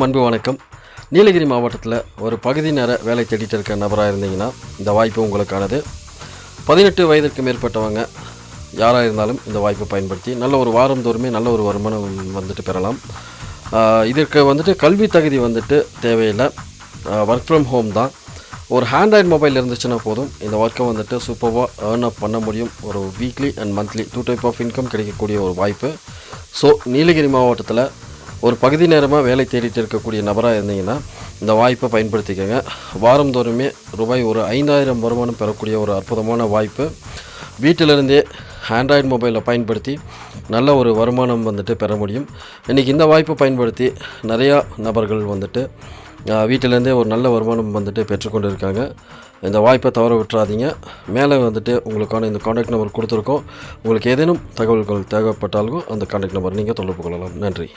அன்பு வணக்கம். நீலகிரி மாவட்டத்தில் ஒரு பகுதி நேர வேலை தேடிட்டு இருக்க நபராக இருந்தீங்கன்னா இந்த வாய்ப்பு உங்களுக்கானது. 18 வயதிற்கு மேற்பட்டவங்க யாராக இருந்தாலும் இந்த வாய்ப்பை பயன்படுத்தி நல்ல ஒரு வாரம் தோறுமே நல்ல ஒரு வருமானம் பெறலாம். இதற்கு கல்வி தகுதி தேவையில்லை. ஒர்க் ஃப்ரம் ஹோம் தான். ஒரு ஆண்ட்ராய்டு மொபைல் இருந்துச்சுன்னா போதும் இந்த ஒர்க்கை சூப்பராக ஏர்ன் அப் பண்ண முடியும். ஒரு weekly and monthly 2 type of income கிடைக்கக்கூடிய ஒரு வாய்ப்பு. ஸோ நீலகிரி மாவட்டத்தில் ஒரு பகுதி நேரமாக வேலை தேடிட்டு இருக்கக்கூடிய நபராக இருந்தீங்கன்னா இந்த வாய்ப்பை பயன்படுத்திக்கங்க. வாரந்தோறுமே ரூபாய் ஒரு 5000 வருமானம் பெறக்கூடிய ஒரு அற்புதமான வாய்ப்பு. வீட்டிலிருந்தே ஆண்ட்ராய்டு மொபைலை பயன்படுத்தி நல்ல ஒரு வருமானம் பெற முடியும். இன்றைக்கி இந்த வாய்ப்பை பயன்படுத்தி நிறையா நபர்கள் வீட்டிலேருந்தே ஒரு நல்ல வருமானம் பெற்றுக்கொண்டு இருக்காங்க. இந்த வாய்ப்பை தவற விட்டுறாதீங்க. மேலே உங்களுக்கான இந்த காண்டாக்ட் நம்பர் கொடுத்துருக்கோம். உங்களுக்கு ஏதேனும் தகவல்கள் தேவைப்பட்டாலும் அந்த காண்டாக்ட் நம்பர் நீங்கள் தொடர்பு கொள்ளலாம். நன்றி.